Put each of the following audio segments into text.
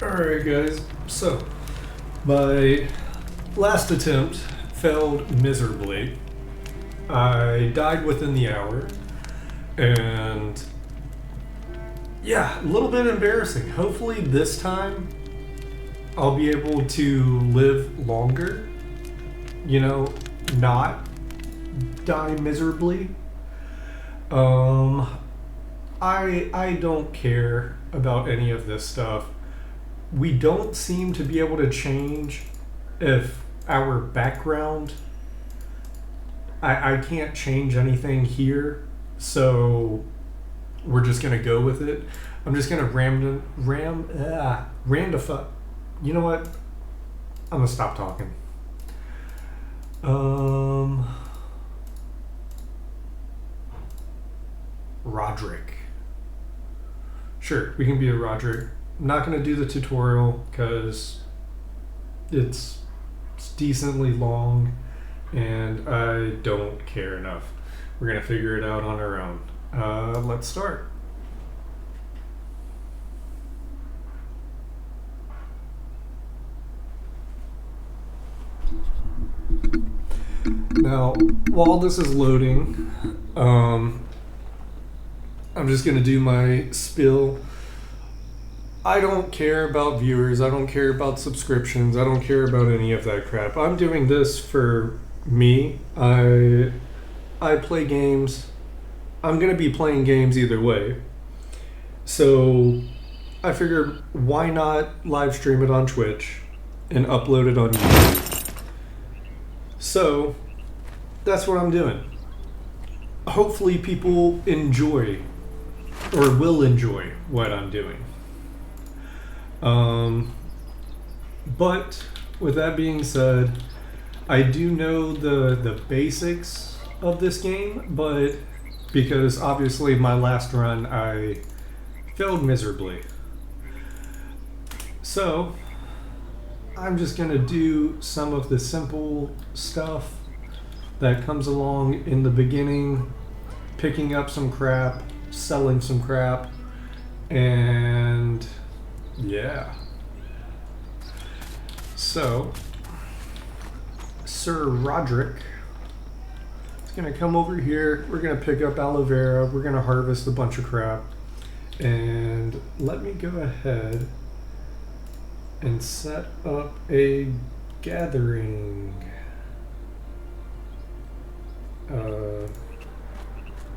Alright guys, so my last attempt failed miserably. I died within the hour, and yeah, a little bit embarrassing. Hopefully this time I'll be able to live longer, not die miserably. I don't care about any of this stuff. We don't seem to be able to change if our background. I can't change anything here, so we're just gonna go with it. I'm just gonna randify. You know what? I'm gonna stop talking. Roderick. Sure, we can be a Roderick. I'm not going to do the tutorial because it's decently long and I don't care enough. We're going to figure it out on our own. Let's start. Now, while this is loading, I'm just going to do my spill. I don't care about viewers. I don't care about subscriptions. I don't care about any of that crap. I'm doing this for me. I play games. I'm going to be playing games either way. So I figured, why not live stream it on Twitch and upload it on YouTube? So that's what I'm doing. Hopefully people enjoy or will enjoy what I'm doing. But with that being said, I do know the basics of this game, but because obviously my last run I failed miserably. So I'm just gonna do some of the simple stuff that comes along in the beginning, picking up some crap, selling some crap, and yeah. So, Sir Roderick is gonna come over here. We're gonna pick up aloe vera. We're gonna harvest a bunch of crap. And let me go ahead and set up a gathering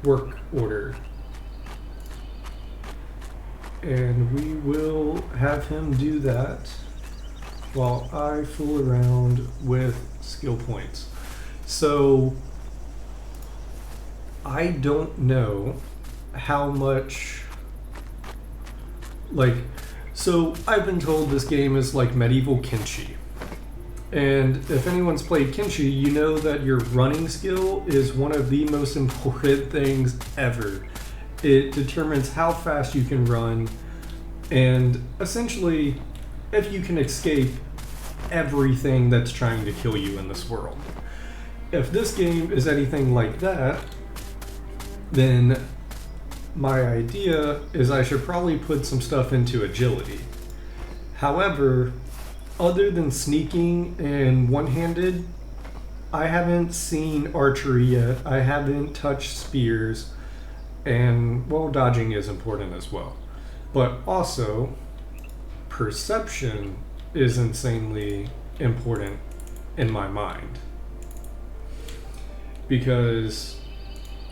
work order. And we will have him do that while I fool around with skill points. So I don't know how much, so I've been told this game is like medieval Kenshi. And if anyone's played Kenshi, you know that your running skill is one of the most important things ever. It determines how fast you can run, and essentially if you can escape everything that's trying to kill you in this world. If this game is anything like that, then my idea is I should probably put some stuff into agility. However, other than sneaking and one-handed, I haven't seen archery yet. I haven't touched spears. And, well, dodging is important as well. But also, perception is insanely important in my mind. Because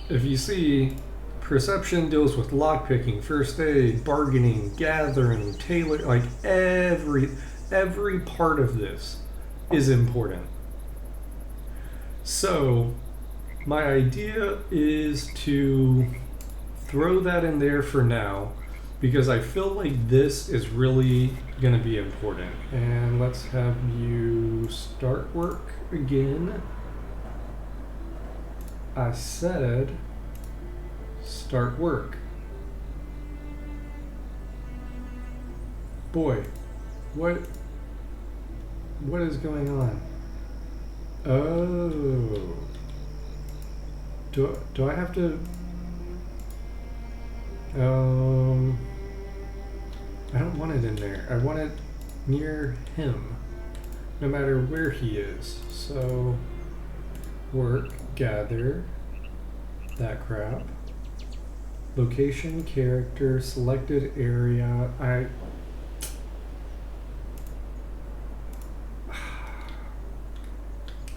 if you see, perception deals with lockpicking, first aid, bargaining, gathering, tailor, like every part of this is important. So, my idea is to throw that in there for now, because I feel like this is really going to be important. And let's have you start work again. I said start work. Boy, what is going on? Oh, do I have to I don't want it in there. I want it near him, no matter where he is. So, work, gather, that crap. Location, character, selected area.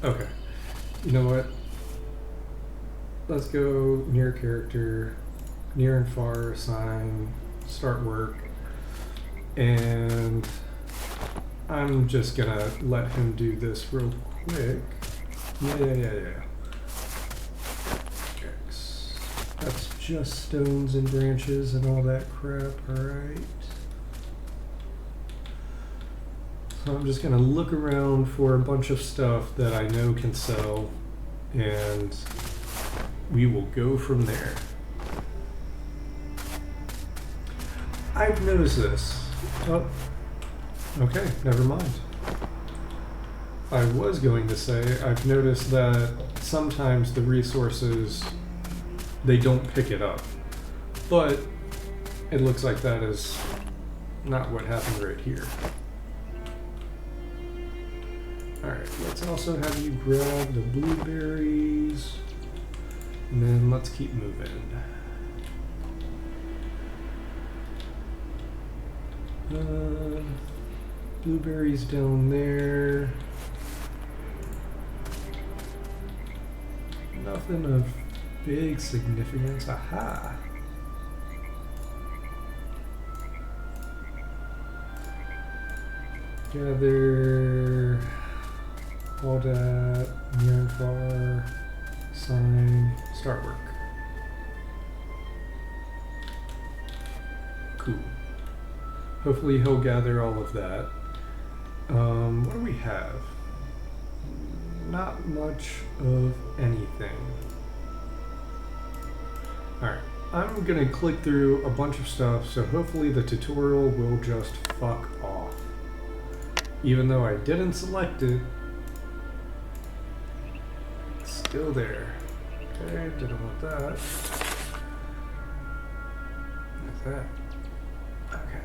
Okay. You know what? Let's go near character, near and far, assign, start work. And I'm just gonna let him do this real quick. Yeah. That's just stones and branches and all that crap, alright. So I'm just gonna look around for a bunch of stuff that I know can sell, and we will go from there. I've noticed this. Oh, okay, never mind. I was going to say, I've noticed that sometimes the resources, they don't pick it up. But it looks like that is not what happened right here. Alright, let's also have you grab the blueberries. And then let's keep moving. Blueberries down there. Nothing of big significance. Aha! Gather all that, near and far, sign, start work. Cool. Hopefully he'll gather all of that. What do we have? Not much of anything. Alright, I'm gonna click through a bunch of stuff, so hopefully the tutorial will just fuck off. Even though I didn't select it, it's still there. Okay, didn't want that. What's that? Okay.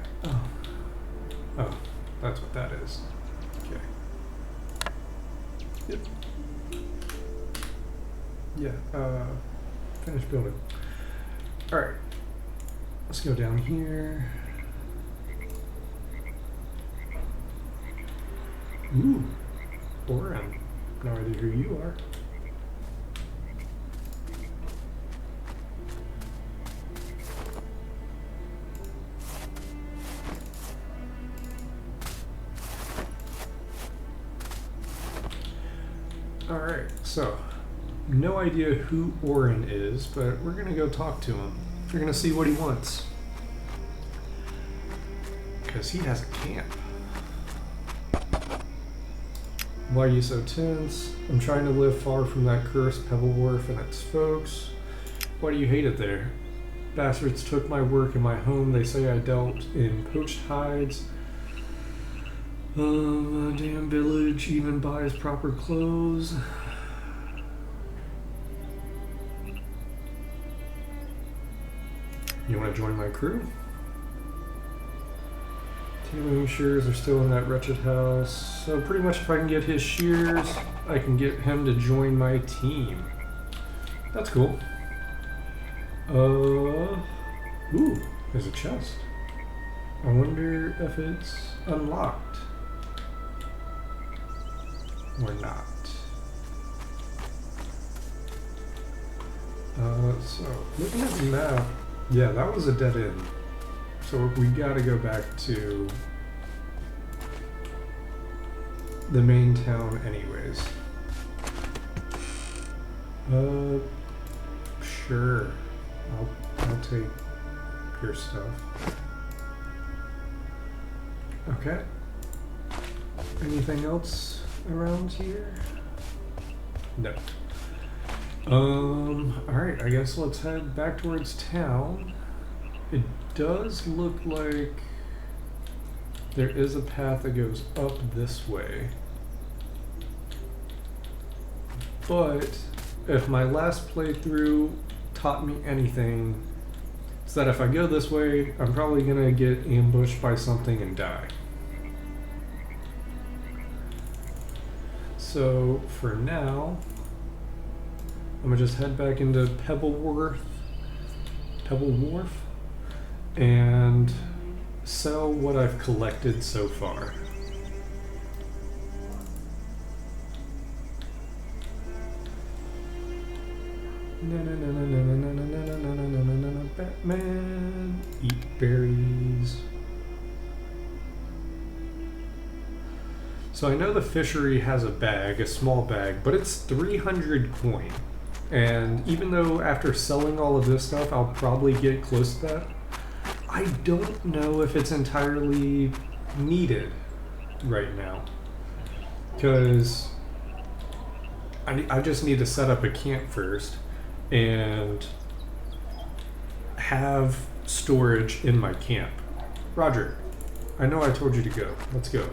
Oh, that's what that is. Okay. Yep. Yeah, finish building. Alright. Let's go down here. Ooh. Oren. No idea who you are. Alright, so no idea who Oren is, but we're gonna go talk to him. We're gonna see what he wants. Because he has a camp. Why are you so tense? I'm trying to live far from that cursed Pebble Wharf and its folks. Why do you hate it there? Bastards took my work and my home. They say I dealt in poached hides. A damn village even buys proper clothes. You want to join my crew? Tailoring shears are still in that wretched house. So pretty much if I can get his shears, I can get him to join my team. That's cool. Ooh, there's a chest. I wonder if it's unlocked. Or not. So, looking at the map, yeah, that was a dead end. So we gotta go back to the main town anyways. Sure. I'll take your stuff. Okay. Anything else around here? No. Alright, I guess let's head back towards town. It does look like there is a path that goes up this way. But if my last playthrough taught me anything, so that if I go this way, I'm probably gonna get ambushed by something and die. So for now, I'm gonna just head back into Pebble Wharf, and sell what I've collected so far. Batman, eat berries. So I know the fishery has a bag, a small bag, but it's 300 coin. And even though after selling all of this stuff, I'll probably get close to that, I don't know if it's entirely needed right now. Because I just need to set up a camp first and have storage in my camp. Roger, I know I told you to go. Let's go.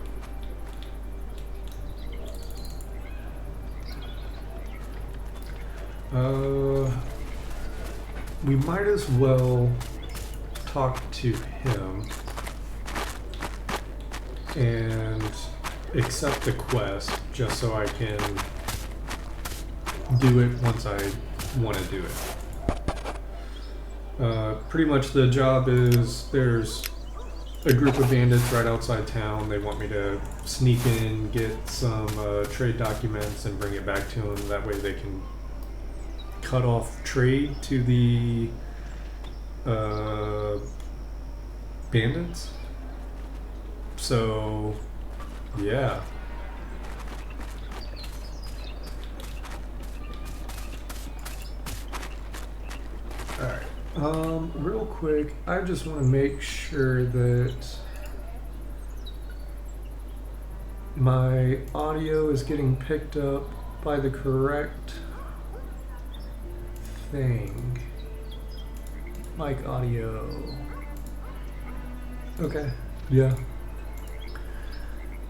We might as well talk to him and accept the quest just so I can do it once I want to do it. Pretty much the job is there's a group of bandits right outside town. They want me to sneak in, get some trade documents and bring it back to them. That way they can cut off trade to the bandits. So yeah. Alright, real quick, I just want to make sure that my audio is getting picked up by the correct thing. Mic audio. Okay, yeah.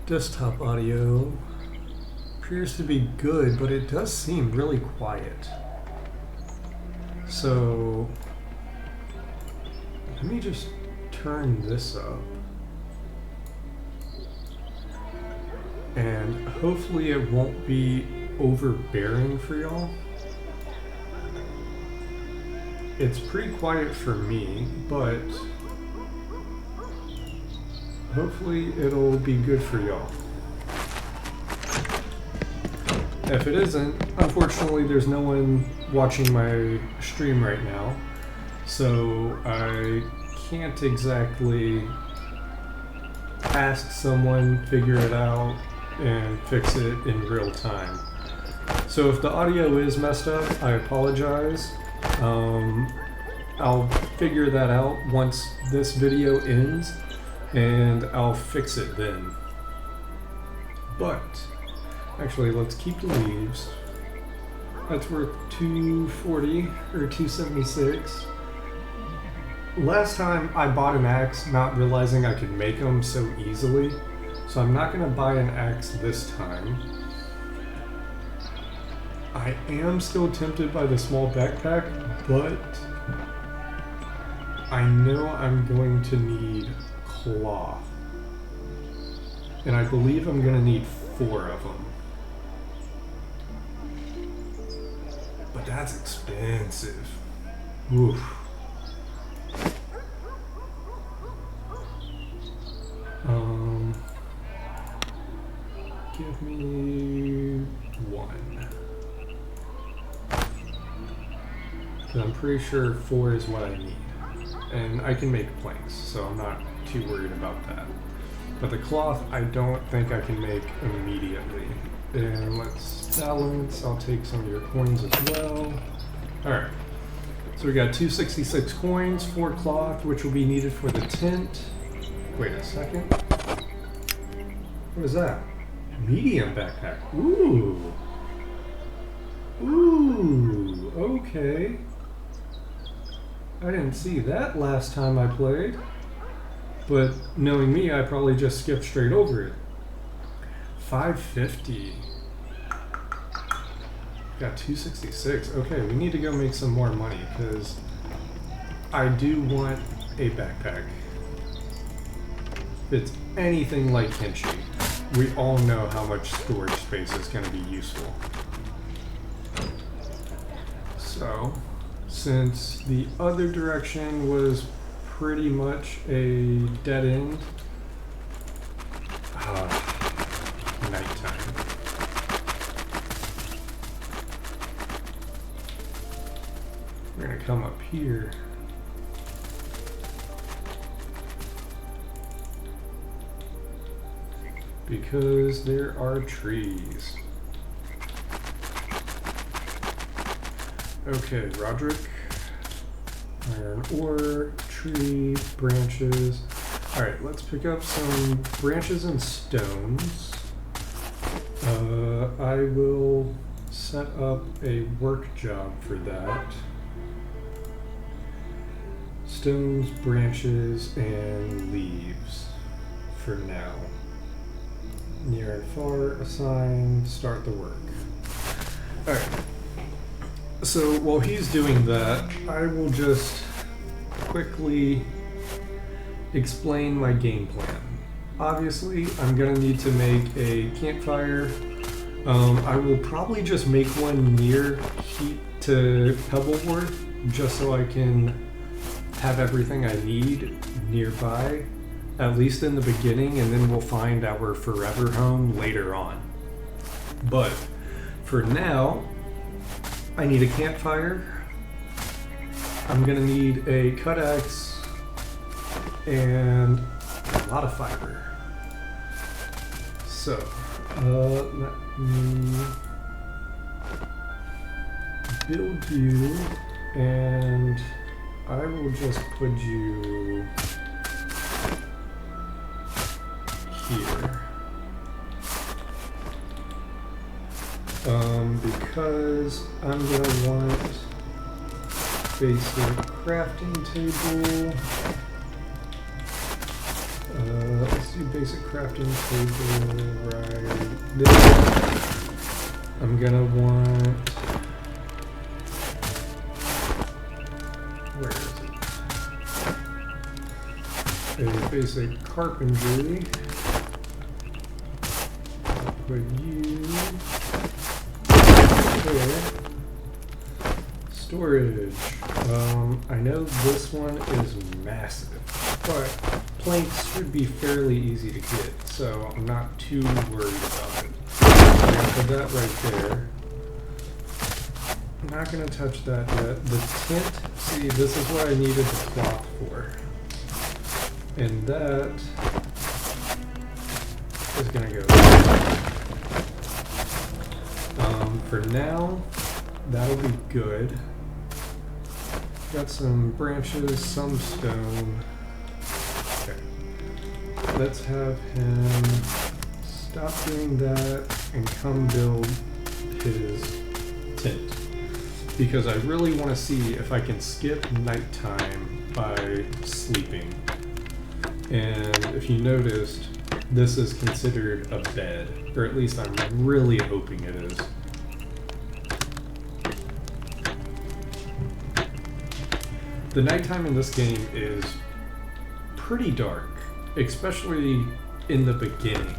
Desktop audio appears to be good, but it does seem really quiet. So let me just turn this up. And hopefully it won't be overbearing for y'all. It's pretty quiet for me, but hopefully it'll be good for y'all. If it isn't, unfortunately there's no one watching my stream right now, so I can't exactly ask someone, figure it out, and fix it in real time. So if the audio is messed up, I apologize. I'll figure that out once this video ends, and I'll fix it then. But actually, let's keep the leaves. That's worth 240 or 276. Last time I bought an axe not realizing I could make them so easily, so I'm not going to buy an axe this time. I am still tempted by the small backpack, but I know I'm going to need cloth. And I believe I'm going to need 4 of them. But that's expensive. Oof. Give me 1. I'm pretty sure 4 is what I need. And I can make planks, so I'm not too worried about that. But the cloth, I don't think I can make immediately. And let's balance. I'll take some of your coins as well. Alright. So we got 266 coins, 4 cloth, which will be needed for the tent. Wait a second. What is that? Medium backpack. Ooh. Ooh. Okay. I didn't see that last time I played. But knowing me, I probably just skipped straight over it. 550. Got 266. Okay, we need to go make some more money because I do want a backpack. If it's anything like Kenshi, we all know how much storage space is going to be useful. So, since the other direction was pretty much a dead end, nighttime. We're going to come up here. Because there are trees. Okay, Roderick. Iron ore, tree, branches. Alright, let's pick up some branches and stones. I will set up a work job for that. Stones, branches, and leaves for now. Near and far, assign, start the work. Alright. So while he's doing that, I will just quickly explain my game plan. Obviously, I'm going to need to make a campfire. I will probably just make one near Heat to Pebbleward, just so I can have everything I need nearby, at least in the beginning, and then we'll find our forever home later on. But for now, I need a campfire. I'm gonna need a cut axe and a lot of fiber. So, let me build you, and I will just put you here. Because I'm gonna want basic crafting table. Let's do basic crafting table right there. I'm gonna want, where is it? A basic carpentry. I'll put you there. Storage. I know this one is massive, but planks should be fairly easy to get, so I'm not too worried about it. I'm going to put that right there. I'm not going to touch that yet. The tent, see, this is what I needed the cloth for. And that is going to go. For now, that'll be good. Got some branches, some stone. Okay. Let's have him stop doing that and come build his tent. Because I really want to see if I can skip nighttime by sleeping. And if you noticed, this is considered a bed. Or at least I'm really hoping it is. The nighttime in this game is pretty dark, especially in the beginning.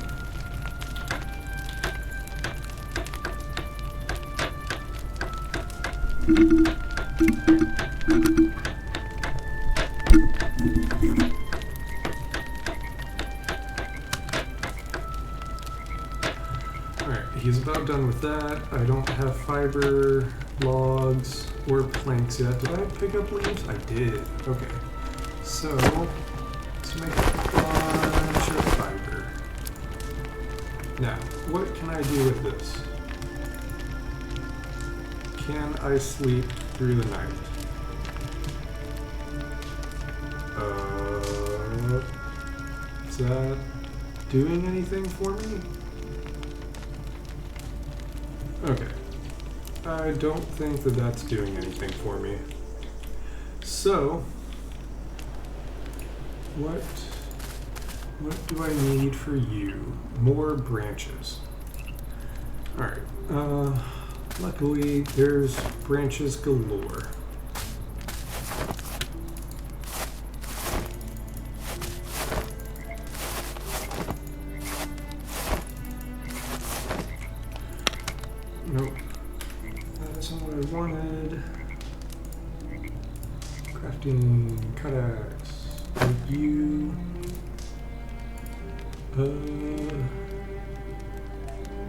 Alright, he's about done with that. I don't have fiber, logs, or planks yet. Did I pick up leaves? I did. Okay. So, let's make a bunch of fiber. Now, what can I do with this? Can I sleep through the night? Is that doing anything for me? Okay. I don't think that that's doing anything for me. So, what do I need for you? More branches. Alright, luckily there's branches galore. Crafting, cut axe. Thank you.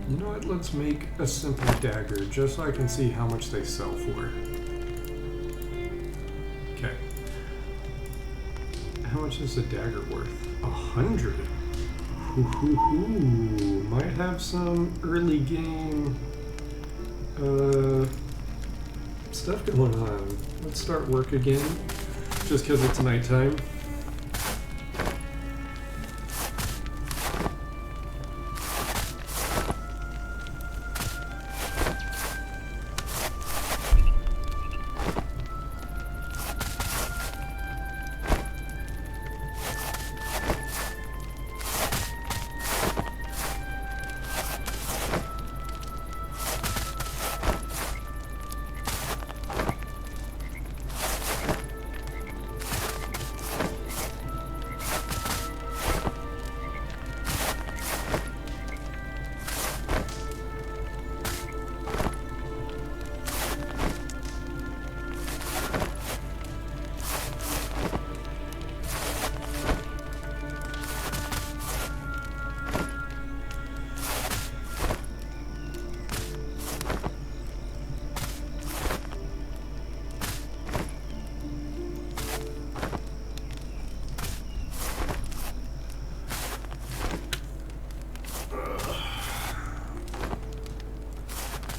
You know what? Let's make a simple dagger just so I can see how much they sell for. Okay. How much is a dagger worth? 100. Ooh, might have some early game stuff going on. Let's start work again, just because it's nighttime.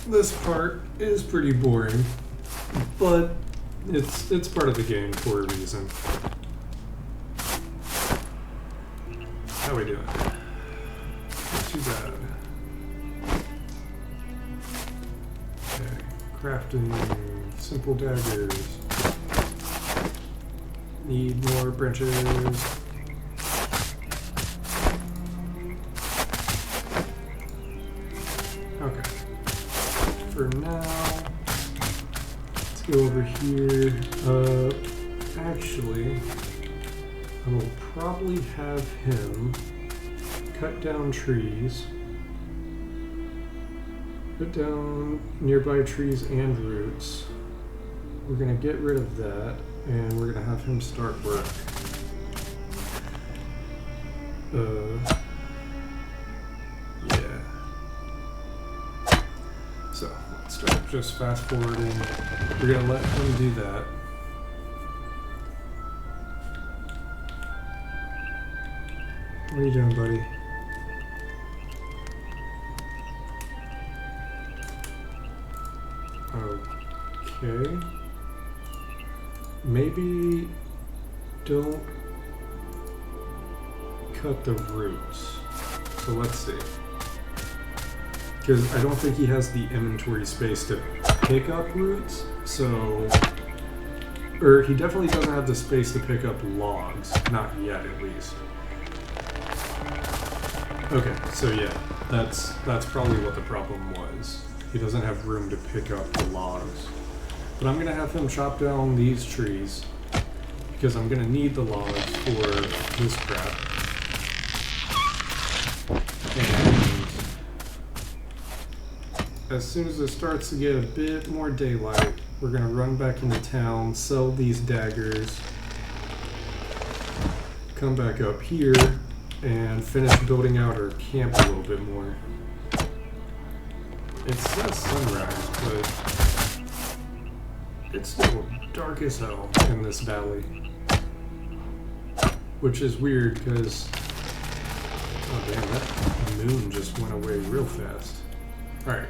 This part is pretty boring, but it's part of the game for a reason. How we doing? Not too bad. Okay, crafting simple daggers. Need more branches. Okay. For now, let's go over here. Actually, I will probably have him cut down trees, put down nearby trees and roots. We're gonna get rid of that, and we're gonna have him start work. Yeah. So let's start just fast forwarding. We're gonna let him do that. What are you doing, buddy? Okay. Maybe don't cut the roots. So let's see. Because I don't think he has the inventory space to pick up roots, so... Or he definitely doesn't have the space to pick up logs. Not yet, at least. Okay, so yeah, that's probably what the problem was. He doesn't have room to pick up the logs. But I'm gonna have him chop down these trees, because I'm gonna need the logs for this crap. And as soon as it starts to get a bit more daylight, we're gonna run back into town, sell these daggers, come back up here, and finish building out our camp a little bit more. It says sunrise, but it's still dark as hell in this valley. Which is weird because, oh damn, that moon just went away real fast. Alright,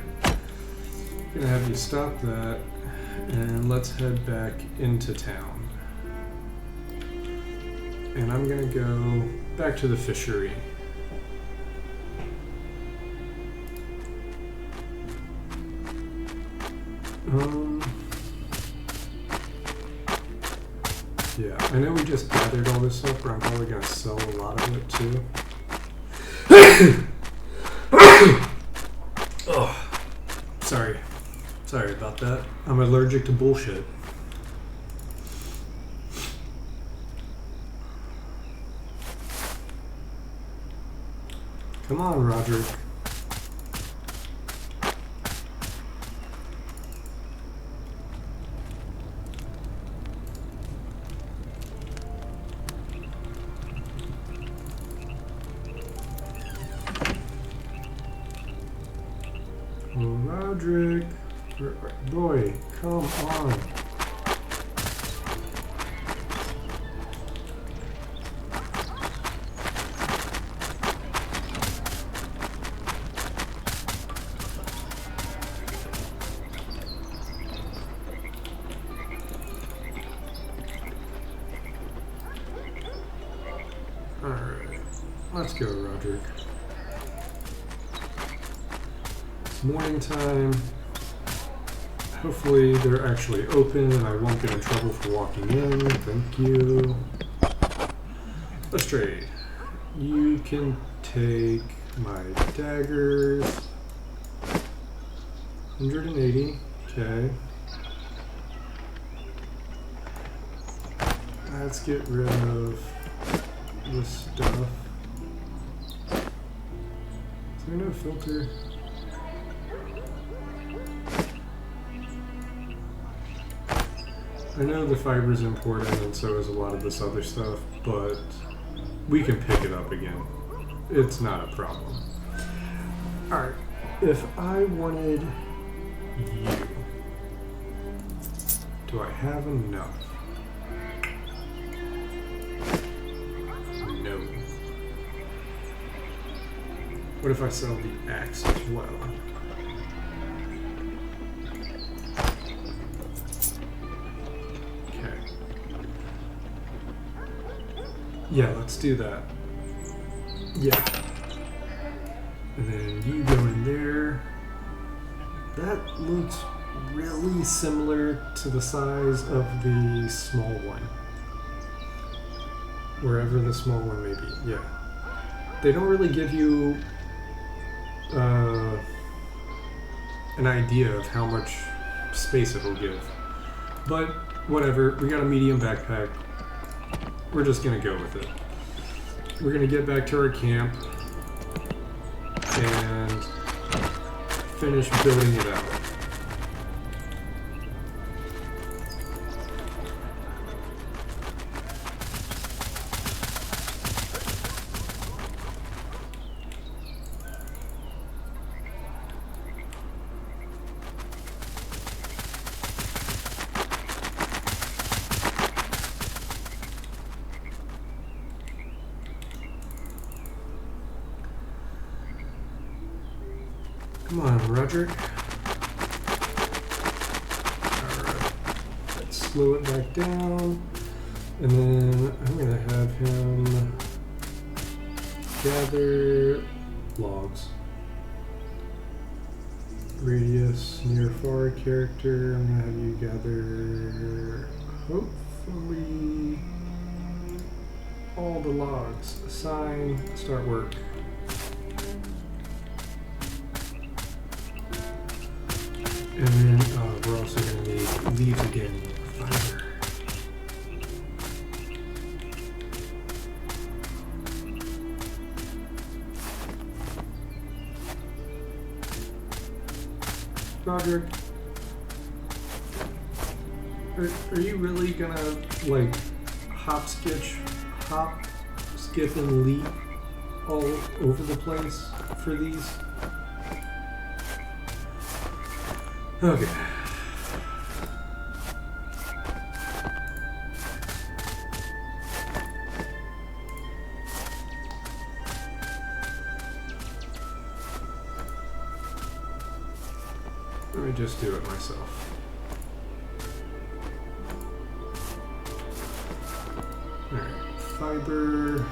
gonna have you stop that, and let's head back into town. And I'm gonna go back to the fishery. Yeah, I know we just gathered all this stuff, but I'm probably gonna sell a lot of it too. Oh, sorry about that. I'm allergic to bullshit. Come on, Roger. Roderick, boy, come on. Alright, let's go, Roderick. It's morning time. Hopefully they're actually open and I won't get in trouble for walking in. Thank you. Let's trade. You can take my daggers. 180. Okay. Let's get rid of this stuff. Is there no filter? I know the fiber is important and so is a lot of this other stuff, but we can pick it up again. It's not a problem. Alright, if I wanted you, do I have enough? No. What if I sell the axe as well? Yeah, let's do that. Yeah. And then you go in there. That looks really similar to the size of the small one. Wherever the small one may be, yeah. They don't really give you an idea of how much space it'll give. But whatever, we got a medium backpack. We're just gonna go with it. We're gonna get back to our camp and finish building it out. Come on, Roderick. Alright. Let's slow it back down. And then I'm going to have him gather logs. Radius, near far character. I'm going to have you gather, hopefully, all the logs. Assign, start work. And then we're also going to need leaves again. Fiber. Roderick, are you really gonna like hop, skip, and leap all over the place for these? Okay. Let me just do it myself. Alright, fiber.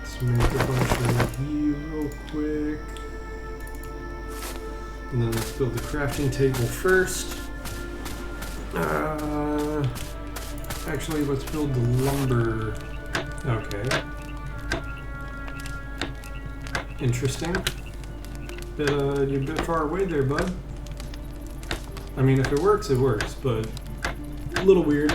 Let's make a bunch of you real quick. And then let's build the crafting table first. Actually, let's build the lumber. Okay. Interesting. You're a bit far away there, bud. I mean, if it works, but a little weird.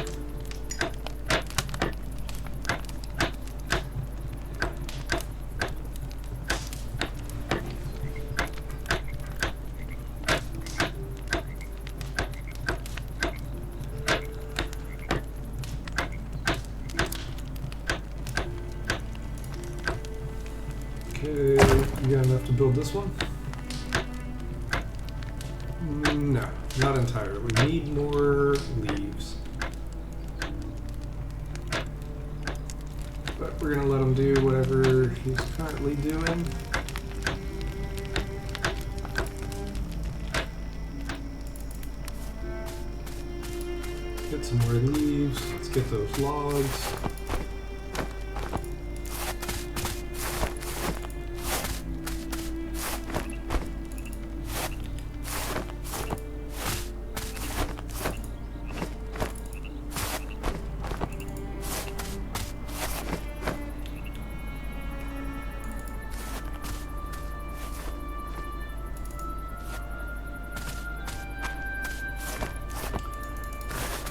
Okay, you got enough to build this one? No, not entirely. We need more leaves. But we're gonna let him do whatever he's currently doing. Get some more leaves. Let's get those logs.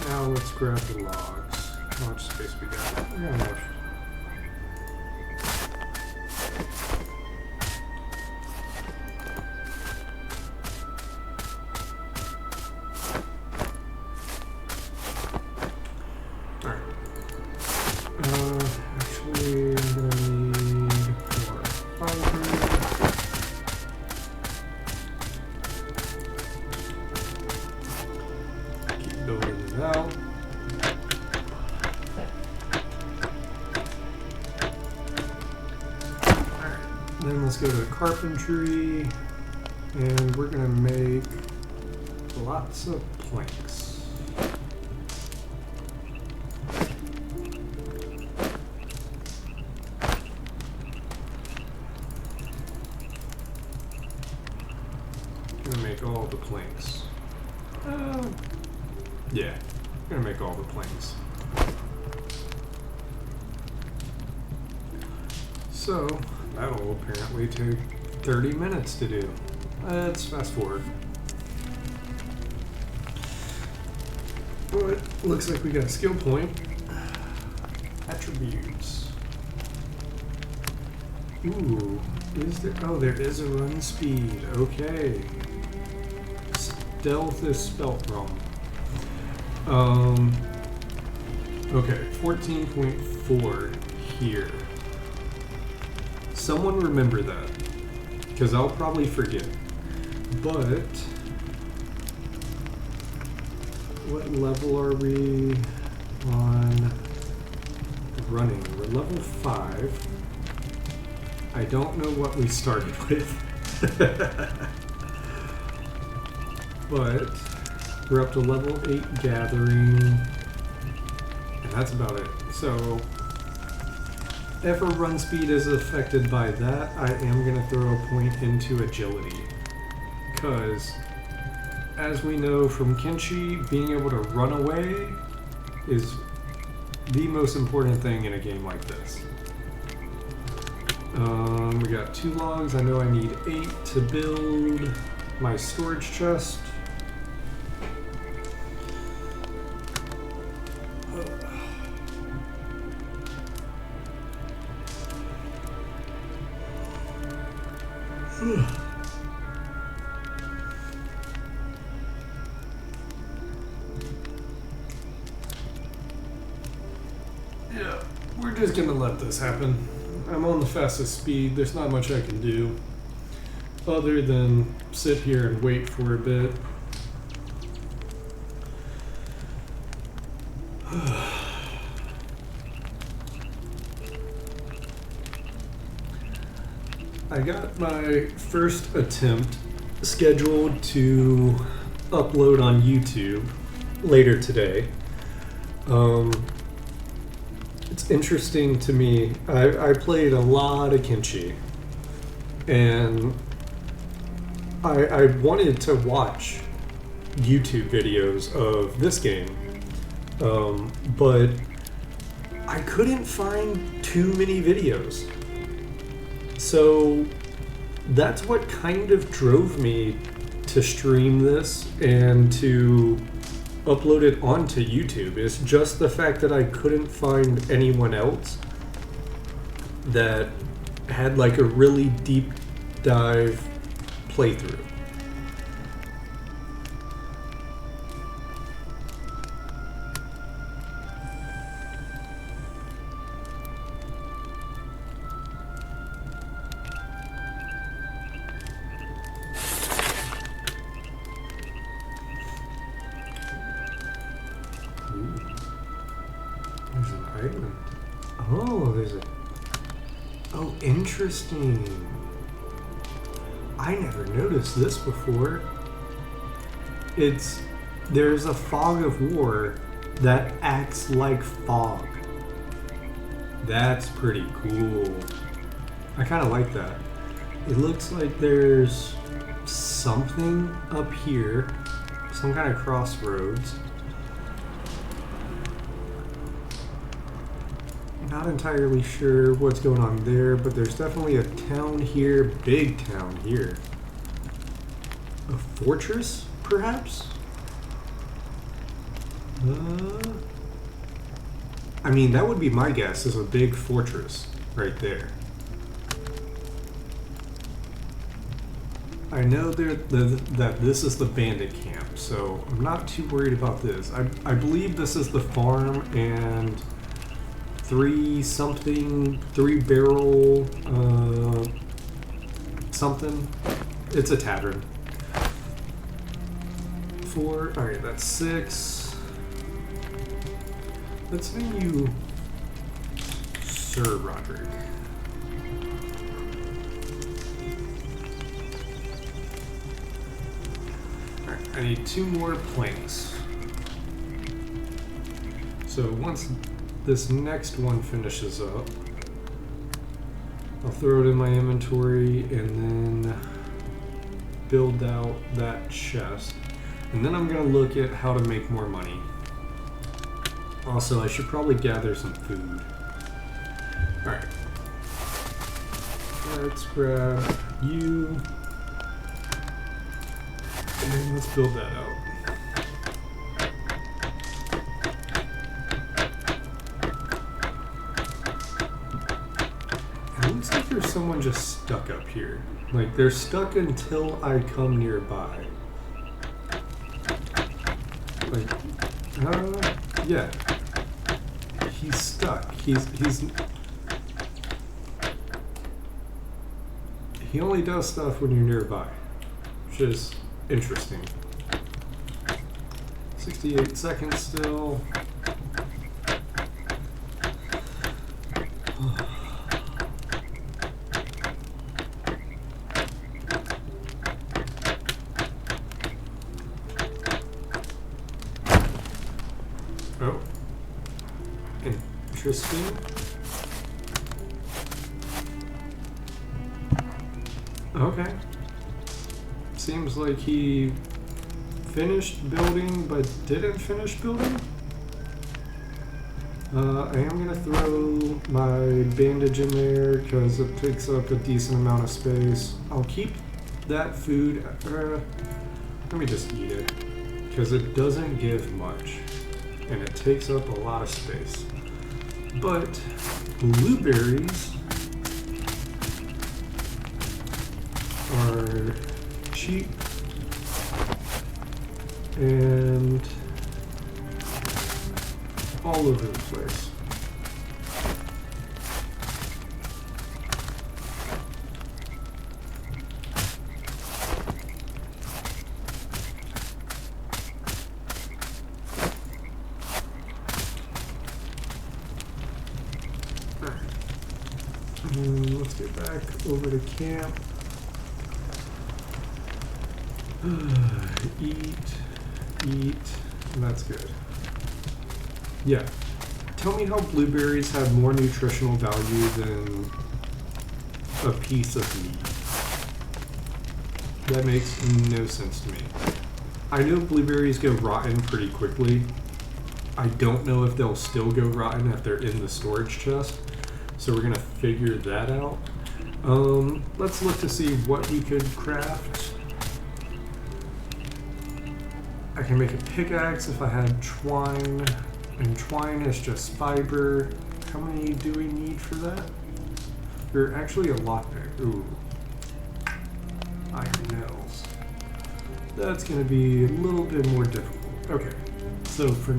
Now let's grab the logs. How much space we got? We got enough. Alright. Actually, I'm gonna need more fiber. Keep building it out. Then let's go to carpentry, and we're gonna make lots of planks. Gonna make all the planks. Yeah, gonna make all the planks. So that'll apparently take 30 minutes to do. Let's fast forward. But looks like we got a skill point. Attributes. Ooh, is there? Oh, there is a run speed. Okay. Stealth is spelt wrong. Okay, 14.4 here. Someone remember that, because I'll probably forget. But what level are we on running? We're level 5. I don't know what we started with. But we're up to level 8 gathering, and that's about it. So if a run speed is affected by that, I am going to throw a point into agility. Because, as we know from Kenshi, being able to run away is the most important thing in a game like this. We got 2 logs. I know I need 8 to build my storage chest. Yeah, we're just gonna let this happen. I'm on the fastest speed. There's not much I can do other than sit here and wait for a bit. I got my first attempt scheduled to upload on YouTube later today. It's interesting to me. I played a lot of Kenshi, and I wanted to watch YouTube videos of this game, but I couldn't find too many videos. So that's what kind of drove me to stream this and to upload it onto YouTube. It's just the fact that I couldn't find anyone else that had like a really deep dive playthrough. Interesting. I never noticed this before. There's a fog of war that acts like fog. That's pretty cool. I kind of like that. It looks like there's something up here, some kind of crossroads. Not entirely sure what's going on there, but there's definitely a town here, big town here. A fortress, perhaps? I mean, that would be my guess, is a big fortress right there. I know that this is the bandit camp, so I'm not too worried about this. I believe this is the farm and three barrel something. It's a tavern. 4, alright, that's 6. Let's name you Sir Roderick. Alright, I need 2 more planks. So once this next one finishes up, I'll throw it in my inventory and then build out that chest. And then I'm going to look at how to make more money. Also, I should probably gather some food. Alright. Let's grab you. And let's build that out. It looks like there's someone just stuck up here. Like, they're stuck until I come nearby. Like, yeah. He's stuck. He only does stuff when you're nearby, which is interesting. 68 seconds still. Oh. Interesting. Okay. Seems like he finished building but didn't finish building. I am going to throw my bandage in there because it takes up a decent amount of space. I'll keep that food. Let me just eat it because it doesn't give much and it takes up a lot of space. But blueberries are cheap and all over the place. Let's get back over to camp. Eat, and that's good. Yeah. Tell me how blueberries have more nutritional value than a piece of meat. That makes no sense to me. I know blueberries go rotten pretty quickly. I don't know if they'll still go rotten if they're in the storage chest. So we're gonna figure that out. Let's look to see what we could craft. I can make a pickaxe if I had twine, and twine is just fiber. How many do we need for that? There are actually a lot there. Ooh. Iron nails. That's gonna be a little bit more difficult. Okay, so for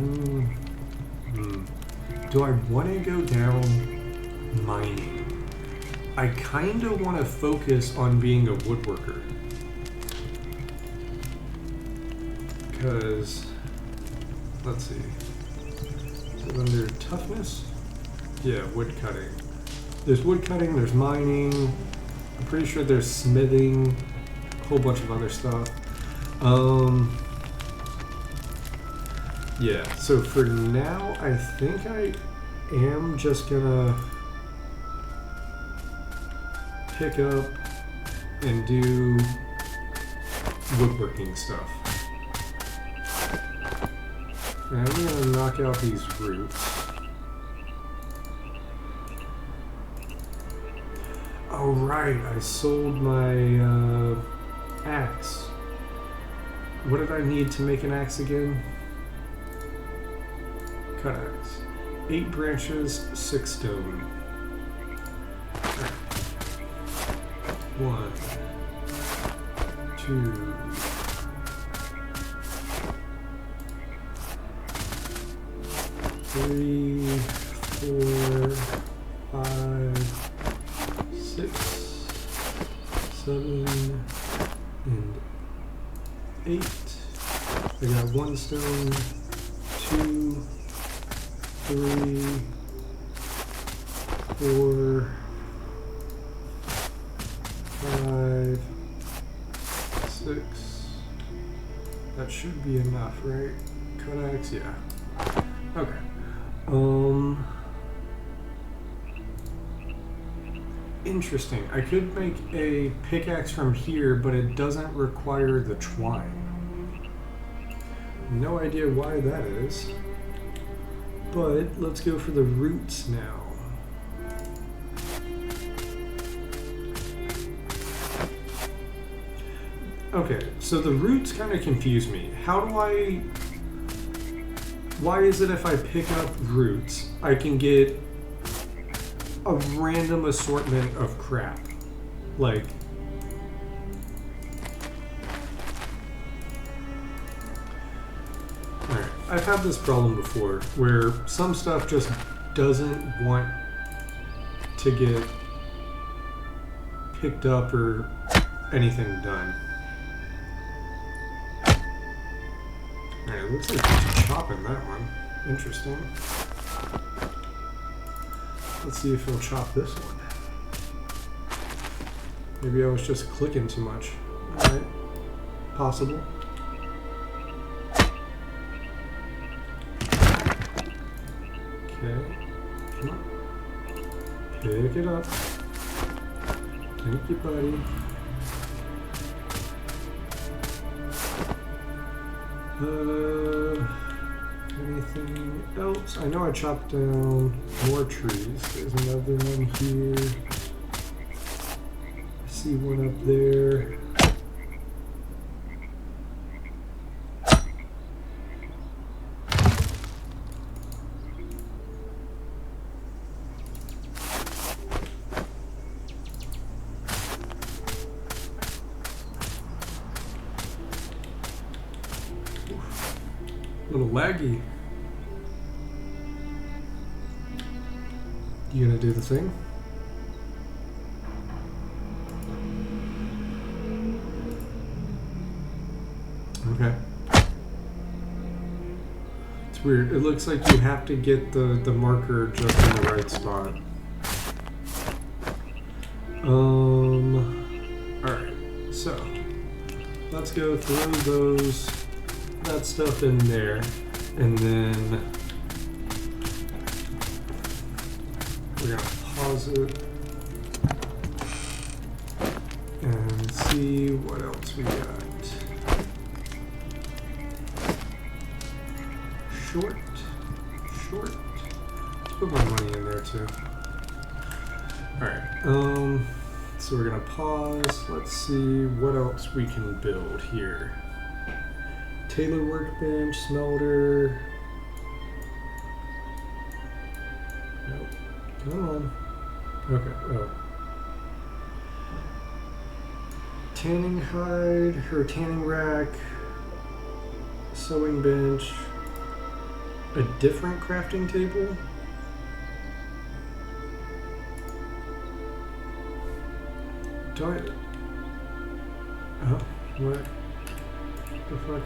do I want to go down mining? I kind of want to focus on being a woodworker. Because, let's see, is it under toughness? Yeah, wood cutting. There's woodcutting, there's mining, I'm pretty sure there's smithing, a whole bunch of other stuff. Yeah, so for now, I think I am just gonna pick up and do woodworking stuff. And I'm gonna knock out these roots. Oh right, I sold my axe. What did I need to make an axe again? Cut axe. 8 branches, 6 stone. 1, 2, 3, 4, 5, 6, 7, and 8. I got 1 stone, 2, 3, 4, 5, 6. That should be enough, right? Cut axe, yeah. Okay. Interesting. I could make a pickaxe from here, but it doesn't require the twine. No idea why that is. But let's go for the roots now. Okay, so the roots kind of confuse me. Why is it if I pick up roots, I can get a random assortment of crap? Like, alright, I've had this problem before where some stuff just doesn't want to get picked up or anything done. Alright, it looks like there's a chop in that one. Interesting. Let's see if he'll chop this one. Maybe I was just clicking too much. Alright. Possible. Okay. Come on. Pick it up. Thank you, buddy. Anything else? I know I chopped down more trees. There's another one here. I see one up there. A little laggy. You gonna do the thing? Okay. It's weird. It looks like you have to get the marker just in the right spot. Alright, so let's go throw that stuff in there, and then we're gonna pause it and see what else we got. Short. Let's put my money in there too. Alright, so we're gonna pause. Let's see what else we can build here. Tailor workbench, smelter. Nope. Come on. Okay. Oh. Tanning hide, or tanning rack, sewing bench, a different crafting table. Do I? Oh, what the fuck?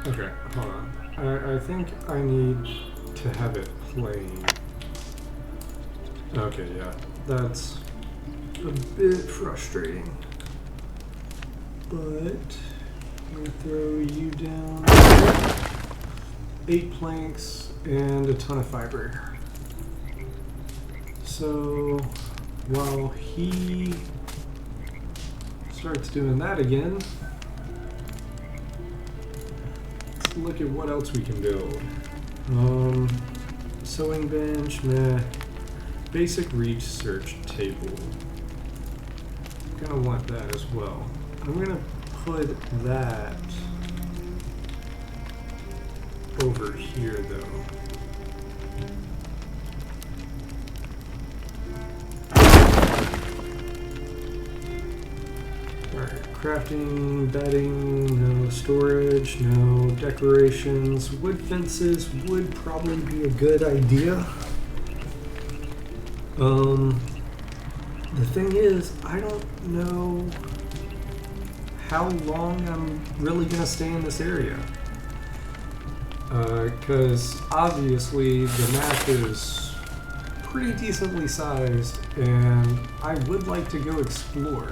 Okay, hold on. I think I need to have it playing. Okay, yeah, that's a bit frustrating. But I'm gonna throw you down. 8 planks and a ton of fiber. So while he starts doing that again, let's look at what else we can build. Sewing bench, meh. Basic research table. I'm gonna want that as well. I'm gonna put that over here though. Alright, crafting, bedding, no storage, no decorations. Wood fences would probably be a good idea. The thing is, I don't know how long I'm really gonna stay in this area. Because obviously the map is pretty decently sized and I would like to go explore.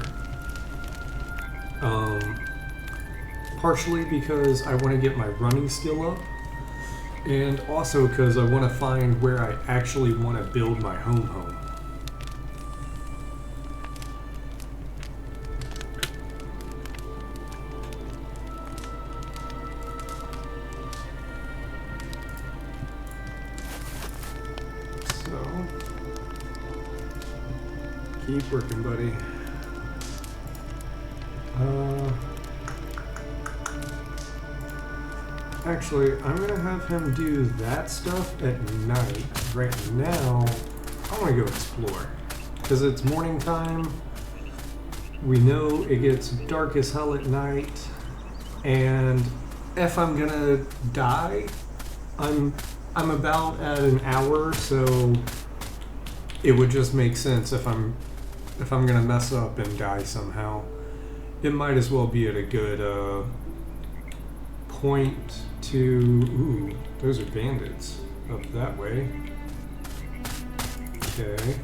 Partially because I want to get my running skill up, and also because I want to find where I actually want to build my home. So, keep working, buddy. Actually, I'm gonna have him do that stuff at night. Right now, I want to go explore because it's morning time. We know it gets dark as hell at night, and if I'm gonna die, I'm about at an hour, so it would just make sense if I'm gonna mess up and die somehow. It might as well be at a good point to... Ooh, those are bandits up that way. Okay.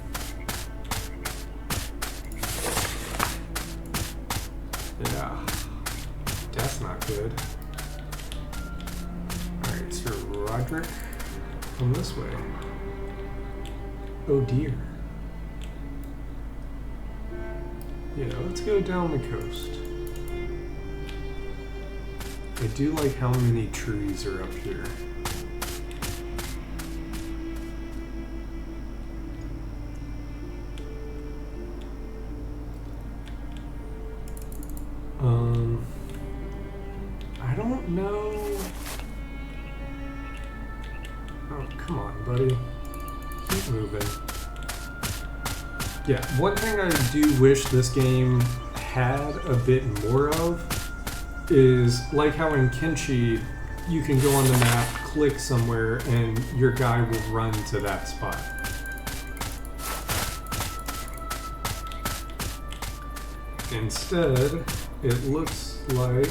Yeah. That's not good. Alright, Sir Roderick. Come this way. Oh dear. Yeah, let's go down the coast. I do like how many trees are up here. I don't know. Oh, come on, buddy. Keep moving. Yeah, one thing I do wish this game had a bit more of is like how in Kenshi you can go on the map, click somewhere, and your guy will run to that spot. Instead, it looks like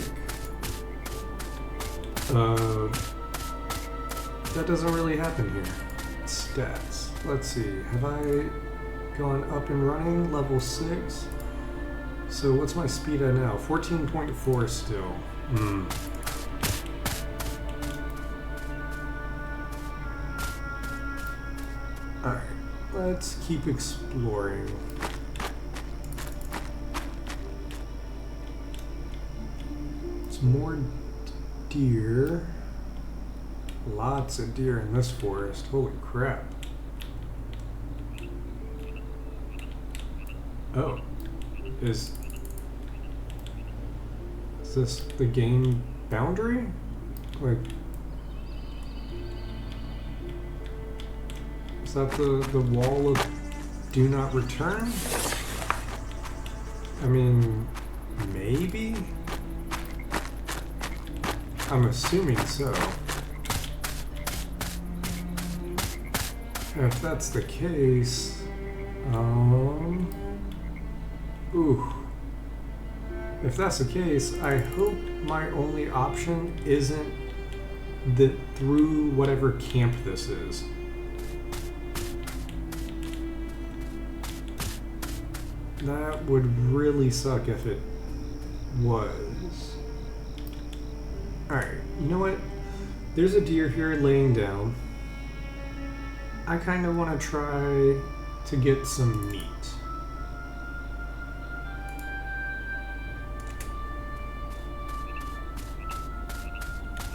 that doesn't really happen here. Stats. Let's see. Have I gone up and running? Level 6. So what's my speed at now? 14.4 still. Alright, let's keep exploring. It's more deer. Lots of deer in this forest. Holy crap. Oh. Is this the game boundary? Like, is that the wall of do not return? I mean, maybe? I'm assuming so. If that's the case, ooh. If that's the case, I hope my only option isn't through whatever camp this is. That would really suck if it was. Alright, you know what? There's a deer here laying down. I kind of want to try to get some meat.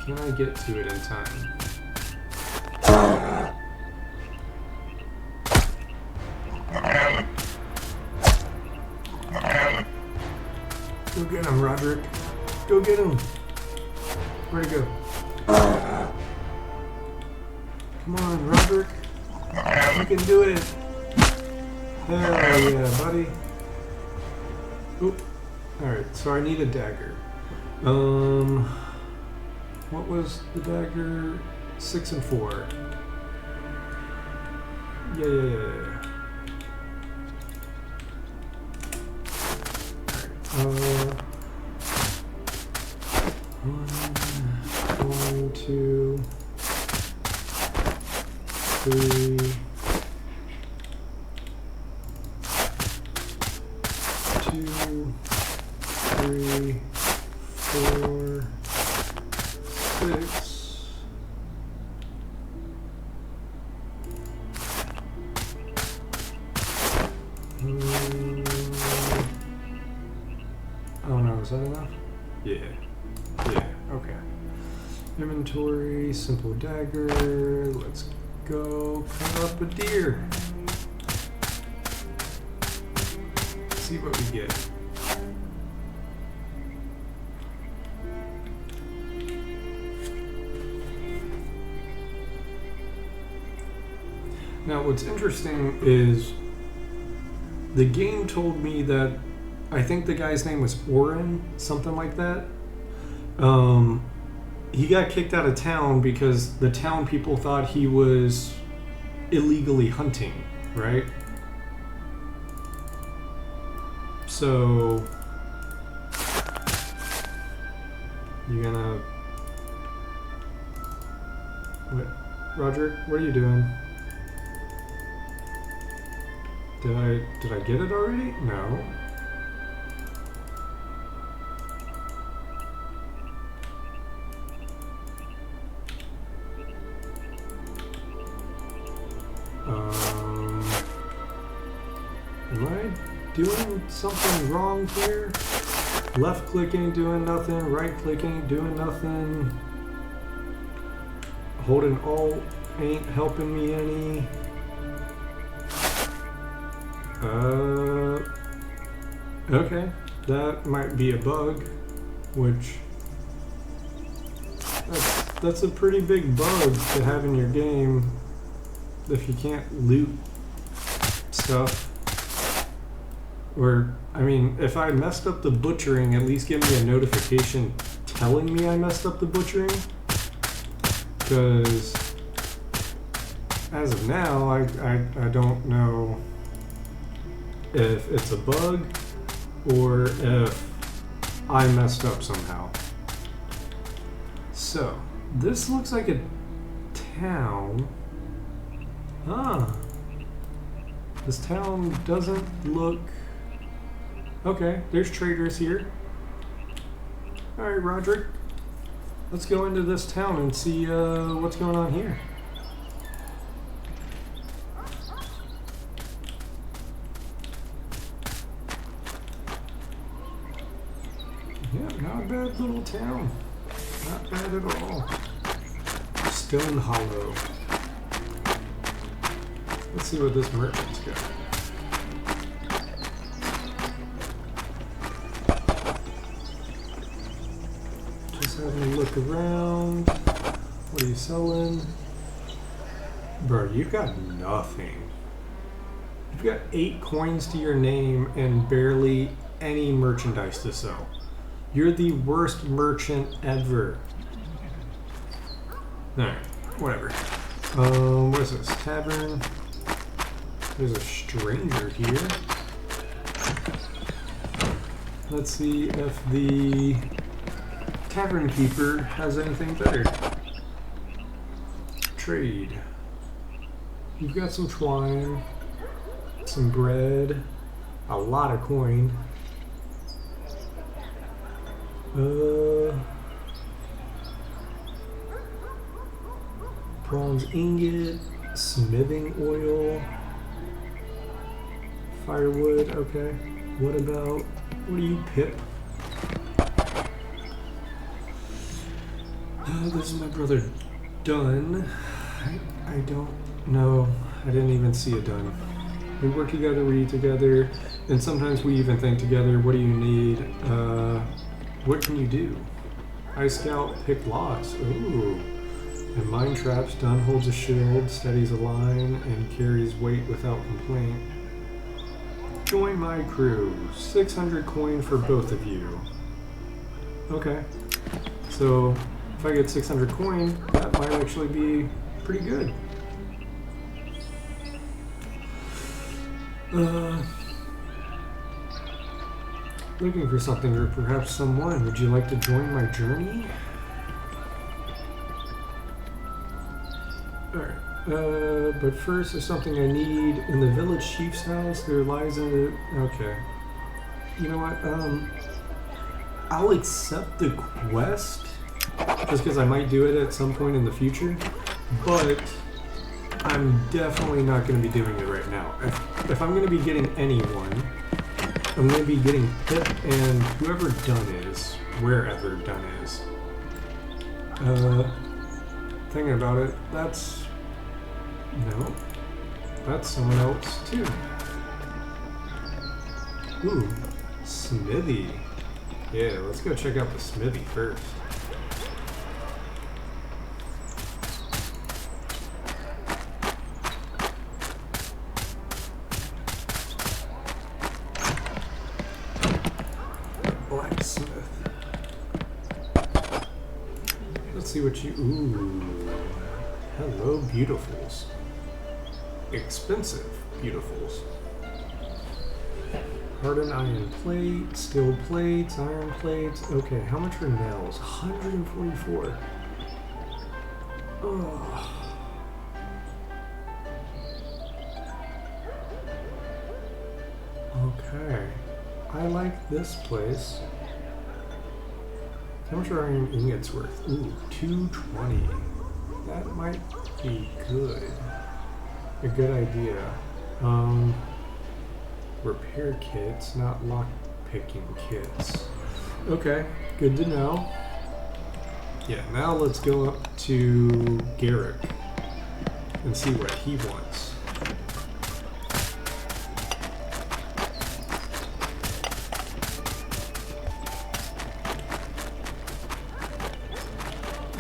Can I get to it in time? Go get him, Roderick. Go get him. Where'd he go? Come on, Roderick. You can do it. Hell yeah, buddy. Oop. Alright, so I need a dagger. What was the dagger? 6 and 4. Yeah. Alright. 1, 2, 3. 2, 3, 4, 6. Oh no, is that enough? Yeah, okay. Inventory, simple dagger, let's go cut up a deer. See what we get. Now what's interesting is the game told me that I think the guy's name was Oren, something like that. He got kicked out of town because the town people thought he was illegally hunting, right? So you gonna what, Roger? What are you doing? Did I get it already? No. Am I doing something wrong here? Left clicking, doing nothing. Right clicking, doing nothing. Holding Alt ain't helping me any. Okay. That might be a bug, which that's a pretty big bug to have in your game if you can't loot stuff. Or, I mean, if I messed up the butchering, at least give me a notification telling me I messed up the butchering. Because as of now, I don't know if it's a bug or if I messed up somehow. So, this looks like a town. This town doesn't look... Okay, there's traders here. Alright, Roderick. Let's go into this town and see what's going on here. Yeah, not a bad little town. Not bad at all. Stone Hollow. Let's see what this merchant's got. Just having a look around. What are you selling? Bro, you've got nothing. You've got 8 coins to your name and barely any merchandise to sell. You're the worst merchant ever. Alright, whatever. What is this? Tavern. There's a stranger here. Let's see if the tavern keeper has anything better. trade. You've got some twine, some bread, a lot of coin. Bronze ingot, smithing oil, firewood, okay. What are you, Pip? This is my brother Dunn. I don't know. I didn't even see a Dunn. We work together, we eat together, and sometimes we even think together. What do you need? What can you do? I scout, pick locks. Ooh. And mine traps. Dunn holds a shield, steadies a line, and carries weight without complaint. Join my crew. 600 coin for both of you. Okay. So, if I get 600 coin, that might actually be pretty good. Looking for something or perhaps someone. Would you like to join my journey? Alright. But first, there's something I need in the village chief's house. There lies in the... Okay. You know what? I'll accept the quest just because I might do it at some point in the future, but I'm definitely not going to be doing it right now. If I'm going to be getting anyone, I'm going to be getting Pip and whoever Dunn is, wherever Dunn is. Thinking about it, that's someone else too. Ooh, smithy. Yeah, let's go check out the smithy first. Blacksmith. Let's see what you... Ooh. Hello, beautifuls. Expensive beautifuls. Hardened iron plate, steel plates, iron plates. Okay, how much are nails? 144. Oh. Okay. I like this place. How much are iron ingots worth? Ooh, 220. That might be good. A good idea. Repair kits, not lock picking kits. Okay, good to know. Yeah, now let's go up to Garrick and see what he wants.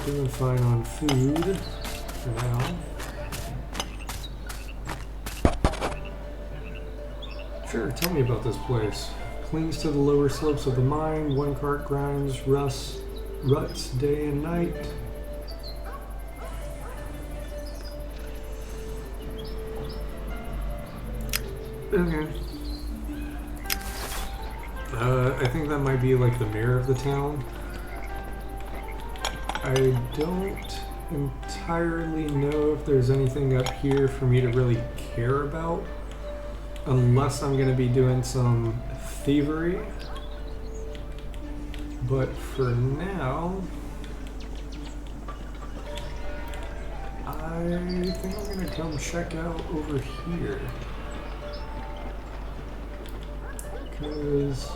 Doing fine on food for now. Sure, tell me about this place. Clings to the lower slopes of the mine. One cart grinds ruts day and night. Okay. I think that might be like the mayor of the town. I don't entirely know if there's anything up here for me to really care about, unless I'm going to be doing some thievery. But for now, I think I'm going to come check out over here. Because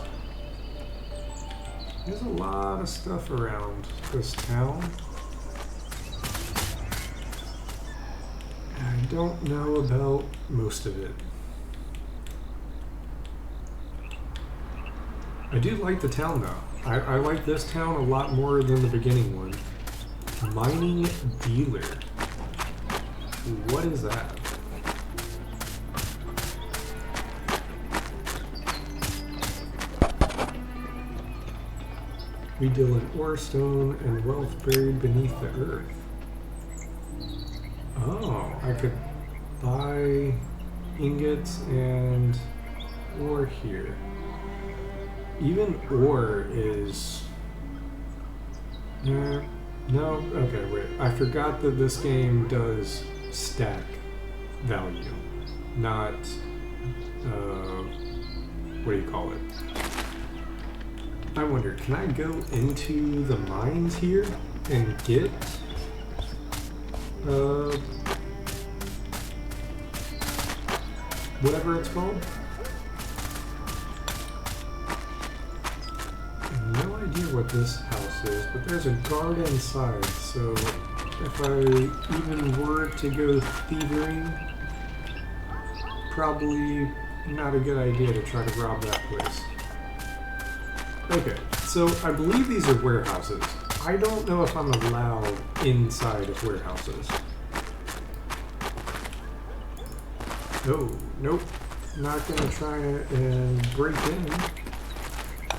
there's a lot of stuff around this town. I don't know about most of it. I do like the town though. I like this town a lot more than the beginning one. Mining dealer. What is that? We deal in ore, stone, and wealth buried beneath the earth. Oh, I could buy ingots and ore here. Even ore is... No? Okay, wait. I forgot that this game does stack value, not, what do you call it? I wonder, can I go into the mines here and get, whatever it's called? No idea what this house is, but there's a guard inside, so if I even were to go thieving, probably not a good idea to try to rob that place. Okay, so I believe these are warehouses. I don't know if I'm allowed inside of warehouses. Oh, nope. Not gonna try and break in.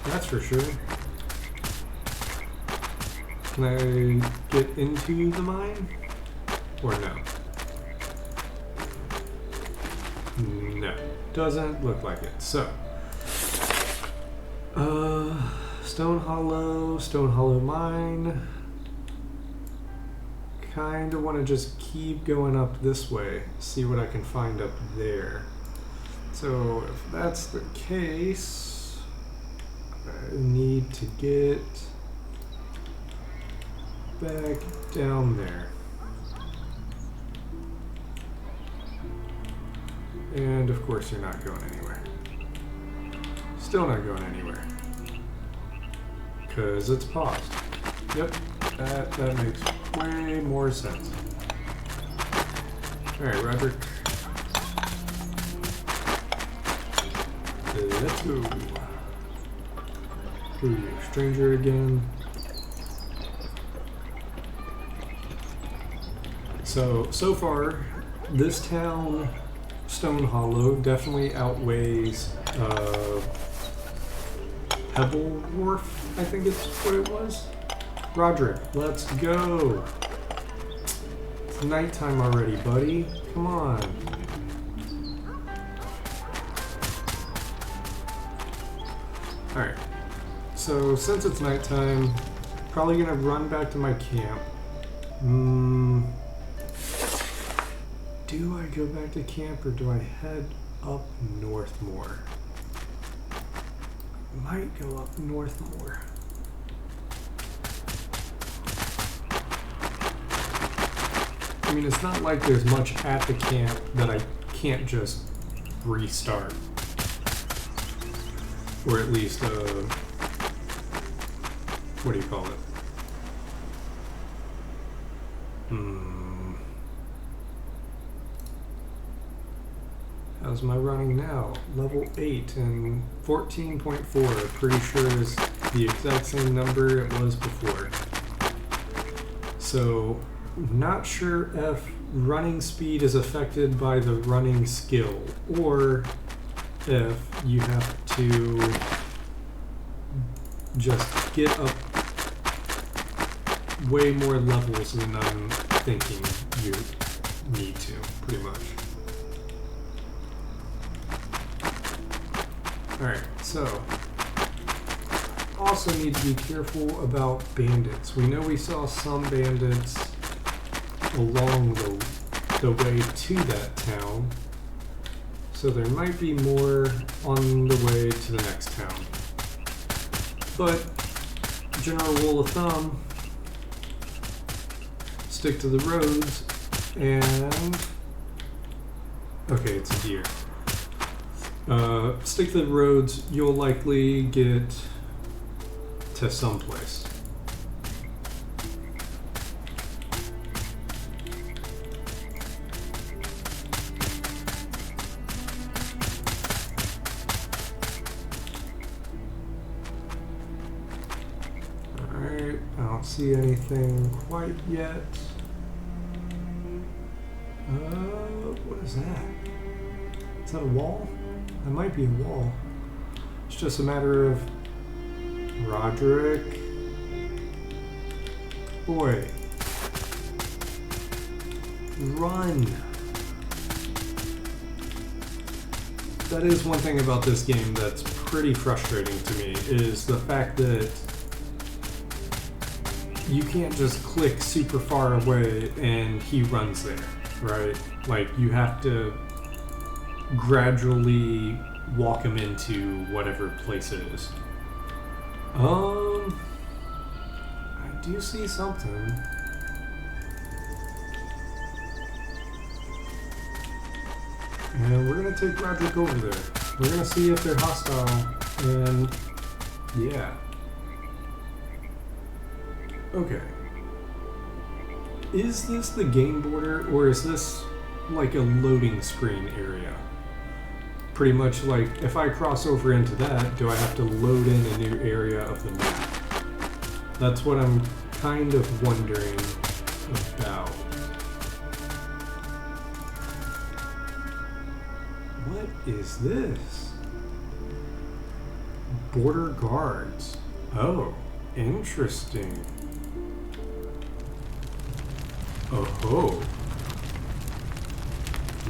That's for sure. Can I get into the mine? Or no? No. Doesn't look like it. So, Stone Hollow Mine. Kinda wanna just keep going up this way, see what I can find up there. So, if that's the case, I need to get back down there. And of course you're not going anywhere. Still not going anywhere. Because it's paused. Yep, that makes way more sense. Alright, Roderick. Let's go. Who are you, stranger again? So far, this town, Stone Hollow, definitely outweighs Pebble Wharf, I think it's what it was. Roderick, let's go. It's nighttime already, buddy. Come on. Alright. So, since it's nighttime, probably gonna run back to my camp. Do I go back to camp or do I head up north more? Might go up north more. I mean, it's not like there's much at the camp that I can't just restart. Or at least, what do you call it? How's my running now? Level 8 and 14.4. Pretty sure is the exact same number it was before. So, not sure if running speed is affected by the running skill, or if you have to just get up way more levels than I'm thinking you need to, pretty much. Alright, so also need to be careful about bandits. We know we saw some bandits along the way to that town, so there might be more on the way to the next town. But general rule of thumb, stick to the roads and okay, it's a deer. Stick to the roads, you'll likely get to someplace. Alright, I don't see anything quite yet. What is that? Is that a wall? That might be a wall. It's just a matter of Roderick. Boy. Run. That is one thing about this game that's pretty frustrating to me, is the fact that you can't just click super far away and he runs there, right? Like, you have to gradually walk him into whatever place it is. I do see something. And we're gonna take Roderick over there. We're gonna see if they're hostile, and yeah. Okay. Is this the game border, or is this like a loading screen area? Pretty much like, if I cross over into that, do I have to load in a new area of the map? That's what I'm kind of wondering about. What is this? Border guards. Oh, interesting. Oh-ho.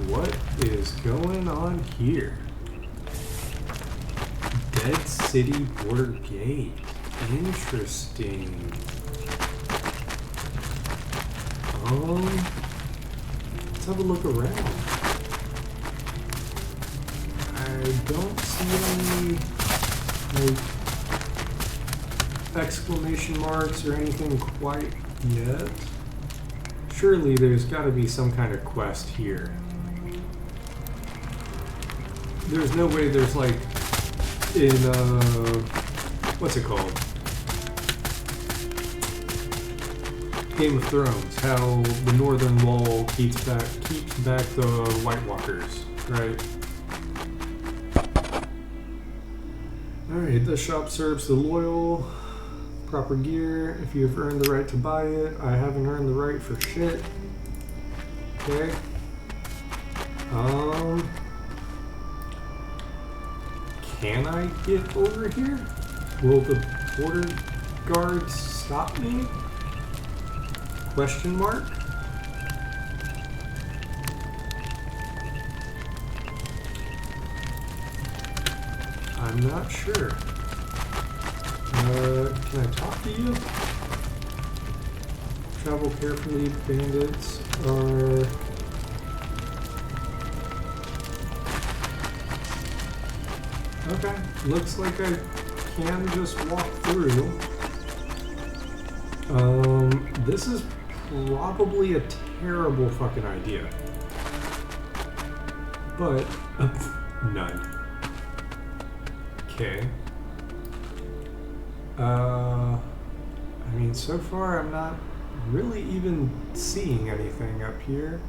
What is going on here? Dead City Border Gate. Interesting. Let's have a look around. I don't see any like exclamation marks or anything quite yet. Surely there's got to be some kind of quest here. There's no way there's like in what's it called? Game of Thrones, how the Northern Wall keeps back the White Walkers, right? Alright, this shop serves the loyal. Proper gear, if you've earned the right to buy it. I haven't earned the right for shit. Okay. Can I get over here? Will the border guards stop me? Question mark? I'm not sure. Can I talk to you? Travel carefully, bandits are... Okay, looks like I can just walk through. This is probably a terrible fucking idea. But, none. Okay. I mean, so far I'm not really even seeing anything up here.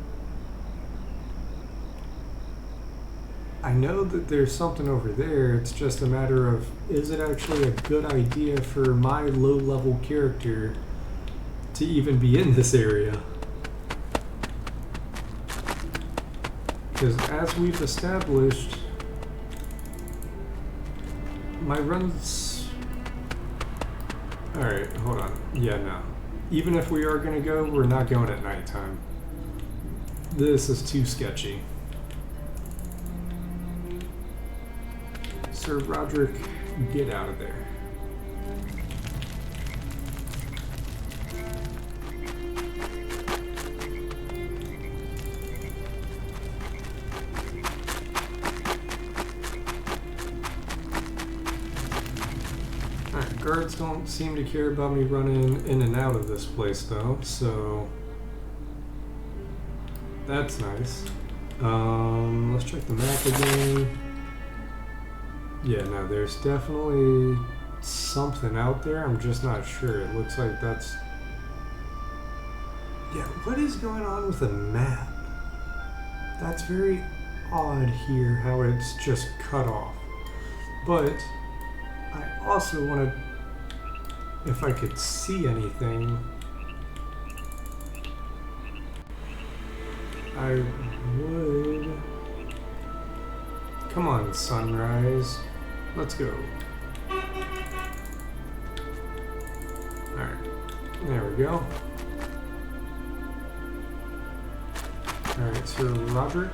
I know that there's something over there, it's just a matter of, is it actually a good idea for my low-level character to even be in this area? Because as we've established, my runs... Alright, hold on. Yeah, no. Even if we are going to go, we're not going at nighttime. This is too sketchy. Sir Roderick, get out of there. Guards don't seem to care about me running in and out of this place though, so that's nice. Let's check the map again. Yeah, no, there's definitely something out there, I'm just not sure. It looks like that's... Yeah, what is going on with the map? That's very odd here, how it's just cut off. But I also want to... If I could see anything, I would. Come on, sunrise. Let's go. Alright. There we go. Alright, Sir Roderick.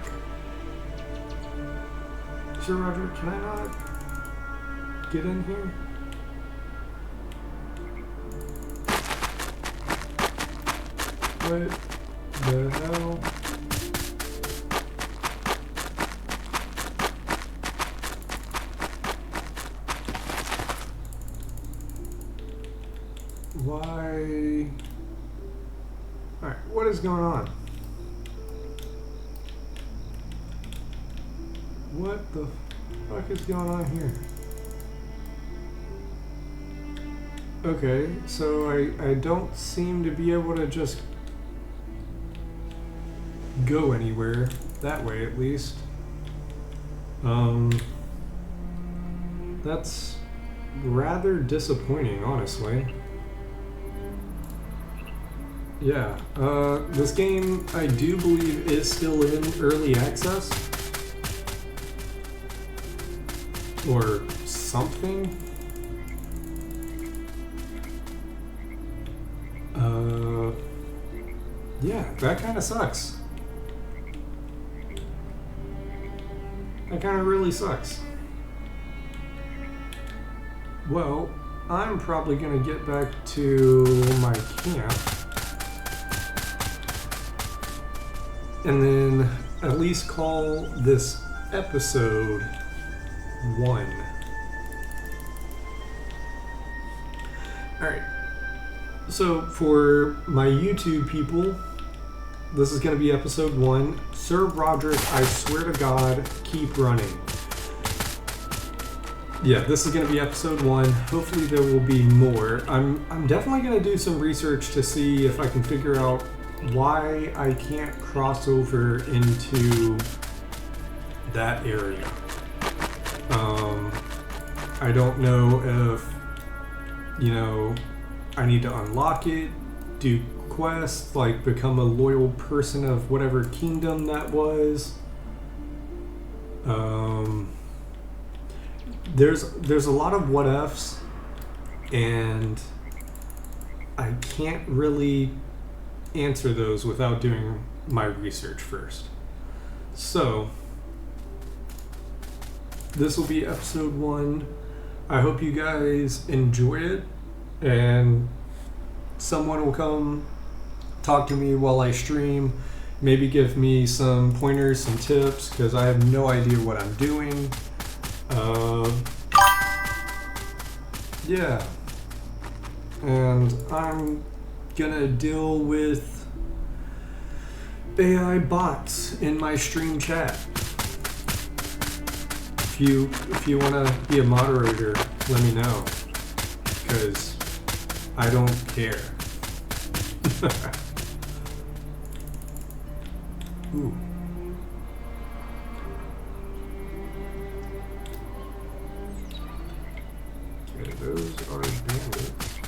Sir Roderick, can I not get in here? What the hell? Why? Alright, what is going on? What the fuck is going on here? Okay, so I don't seem to be able to just go anywhere, that way at least. That's rather disappointing, honestly. Yeah, this game I do believe is still in early access. Or something. Yeah, that kind of sucks. That kind of really sucks. Well, I'm probably going to get back to my camp. And then at least call this episode 1. Alright. So for my YouTube people, this is going to be episode 1. Sir Roderick, I swear to God, keep running. Yeah, this is going to be episode 1. Hopefully there will be more. I'm definitely going to do some research to see if I can figure out why I can't cross over into that area. I don't know if, you know, I need to unlock it, do quests, like become a loyal person of whatever kingdom that was. There's a lot of what ifs, and I can't really answer those without doing my research first. So this will be episode 1. I hope you guys enjoy it, and someone will come talk to me while I stream, maybe give me some pointers, some tips, because I have no idea what I'm doing. Yeah, and I'm gonna deal with AI bots in my stream chat. If you want to be a moderator, let me know, because I don't care. Ooh. Okay, those are bandits.